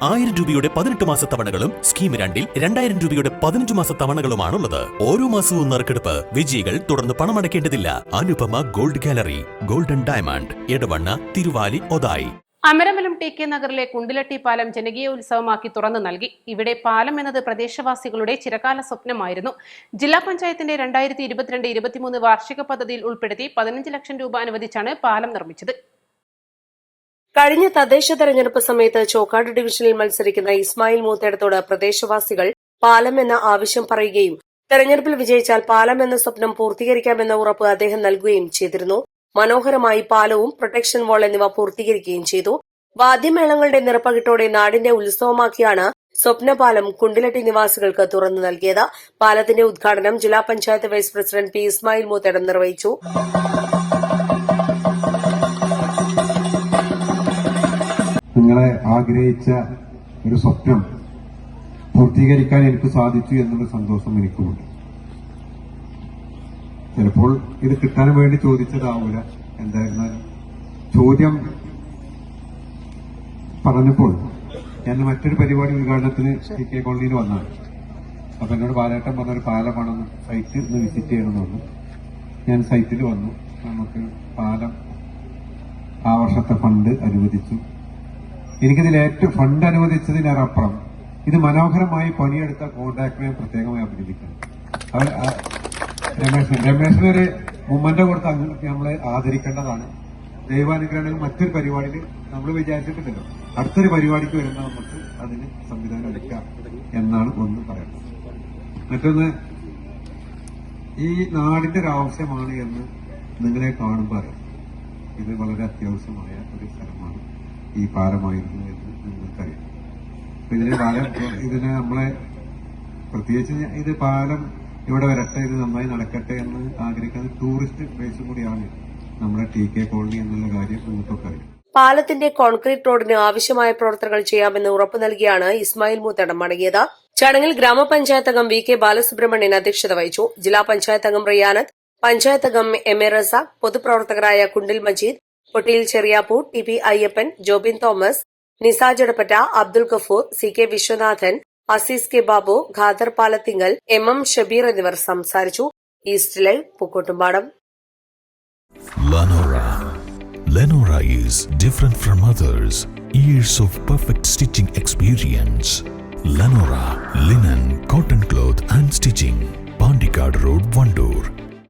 1000 രൂപയുടെ 18 മാസ തവണകളും സ്കീം 2-ൽ 2000 രൂപയുടെ 15 മാസ തവണകളുമാണുള്ളത്. ഓരോ മാസവും നറുക്കെടുപ്പ്. വിജയികൾ തുടർന്ന് പണമടയ്ക്കേണ്ടതില്ല. Anupama gold gallery, golden diamond, Edavanna, Thiruvali, Othayi. Amaramalam TK. നഗറിലെ കുണ്ടിലട്ടി പാലം ജനകീയ ഉത്സവമാക്കി തുറന്നു നൽകി. ഇവിടെ പാലം എന്നത് പ്രദേശവാസികളുടെ ചിരകാല സ്വപ്നമായിരുന്നു. ജില്ലാ പഞ്ചായത്തിന്റെ 2022-23 വാർഷിക പദ്ധതിയിൽ ഉൾപ്പെടുത്തി 15 ലക്ഷം രൂപ അനുവദിച്ചാണ് പാലം നിർമ്മിച്ചത്. കഴിഞ്ഞ തദ്ദേശ തെരഞ്ഞെടുപ്പ് സമയത്ത് ചോക്കാട് ഡിവിഷനിൽ മത്സരിക്കുന്ന ഇസ്മായിൽ മൂത്തേടത്തോട് പ്രദേശവാസികൾ പാലം എന്ന ആവശ്യം പറയുകയും തെരഞ്ഞെടുപ്പിൽ വിജയിച്ചാൽ പാലം എന്ന സ്വപ്നം പൂർത്തീകരിക്കാമെന്ന ഉറപ്പ് അദ്ദേഹം നൽകുകയും ചെയ്തിരുന്നു. മനോഹരമായി പാലവും പ്രൊട്ടക്ഷൻ വാൾ എന്നിവ പൂർത്തീകരിക്കുകയും ചെയ്തു. വാദ്യമേളങ്ങളുടെ നിറപ്പകിട്ടോടെ നാടിന്റെ ഉത്സവമാക്കിയാണ് സ്വപ്നപാലം കുണ്ടിലട്ടി നിവാസികൾക്ക് തുറന്നു നൽകിയത്. പാലത്തിന്റെ ഉദ്ഘാടനം ജില്ലാ panchayat vice president P Ismail Moothedam നിർവഹിച്ചു. നിങ്ങളെ ആഗ്രഹിച്ച ഒരു സ്വപ്നം പൂർത്തീകരിക്കാൻ എനിക്ക് സാധിച്ചു എന്നുള്ള സന്തോഷം എനിക്കുമുണ്ട്. ചിലപ്പോൾ ഇത് കിട്ടാൻ വേണ്ടി ചോദിച്ചതാവൂല. എന്തായിരുന്നാലും ചോദ്യം പറഞ്ഞപ്പോൾ ഞാൻ മറ്റൊരു പരിപാടി ഉദ്ഘാടനത്തിന് ടി.കെ. കോളനിയിൽ വന്നാണ്. അപ്പൊ എന്നോട് ബാലേട്ടൻ പറഞ്ഞൊരു പാലമാണെന്ന് സൈറ്റ് ഒന്ന് വിസിറ്റ് ചെയ്യണമെന്ന് വന്നു. ഞാൻ സൈറ്റിൽ വന്നു. നമുക്ക് പാലം ആ വർഷത്തെ ഫണ്ട് അനുവദിച്ചു. എനിക്കിതിൽ ഏറ്റവും ഫണ്ട് അനുവദിച്ചതിനപ്പുറം ഇത് മനോഹരമായി പണിയെടുത്ത കോൺട്രാക്ടറെ പ്രത്യേകമായി അഭിനന്ദിക്കണം. അവർ രമേശിനൊരു മുമ്മന്റെ കൊടുത്ത് നമ്മളെ ആദരിക്കേണ്ടതാണ്. ദൈവാനുഗ്രഹങ്ങളിൽ മറ്റൊരു പരിപാടിയിൽ നമ്മൾ വിചാരിച്ചിട്ടുണ്ടല്ലോ, അടുത്തൊരു പരിപാടിക്ക് വരുന്ന നമുക്ക് അതിന് സംവിധാനം എടുക്കാം എന്നാണ് ഒന്ന് പറയുന്നത്. മറ്റൊന്ന്, ഈ നാടിന്റെ ഒരു ആവശ്യമാണ് എന്ന് നിങ്ങളെ കാണുമ്പോൾ അറിയാം. ഇത് വളരെ അത്യാവശ്യമായ ഒരു സ്ഥലമാണ്. ഈ പാലമായിരുന്നു എന്ന് നിങ്ങൾക്കറിയാം. ഇതിനെ നമ്മളെ പ്രത്യേകിച്ച് ഇത് പാലം ഇവിടെ വരട്ടെ, ഇത് നന്നായി നടക്കട്ടെ എന്ന് ആഗ്രഹിക്കുന്ന ടൂറിസ്റ്റ് പ്ലേസും കൂടിയാണ് നമ്മുടെ ടി.കെ. കോളനി എന്നുള്ള കാര്യം നിങ്ങൾക്കൊക്കെ അറിയാം. പാലത്തിന്റെ കോൺക്രീറ്റ് റോഡിന് ആവശ്യമായ പ്രവർത്തനങ്ങൾ ചെയ്യാമെന്ന് ഉറപ്പു നൽകിയാണ് ഇസ്മായിൽ മൂത്തേടം മടങ്ങിയത്. ചടങ്ങിൽ ഗ്രാമപഞ്ചായത്ത് അംഗം വി.കെ. ബാലസുബ്രഹ്മണ്യൻ അധ്യക്ഷത വഹിച്ചു. ജില്ലാ പഞ്ചായത്ത് അംഗം റിയാനത്ത്, പഞ്ചായത്ത് അംഗം എം.എ. റസാഖ്, പൊതുപ്രവർത്തകരായ Kundil Majeed, Pottiyil Cheriyapoor, TP. Ayyappan, Jobin Thomas, Nisaj Edappatta, Abdul Gafoor, CK. Viswanathan, Azeez K Babu, Khader Palathingal, MM. Shabeer എന്നിവർ സംസാരിച്ചു. East Live, Pookkottumpadam. Lenora is different from others. Years of perfect stitching experience. Lenora linen, cotton cloth and stitching. Pandikad Road, Vandoor.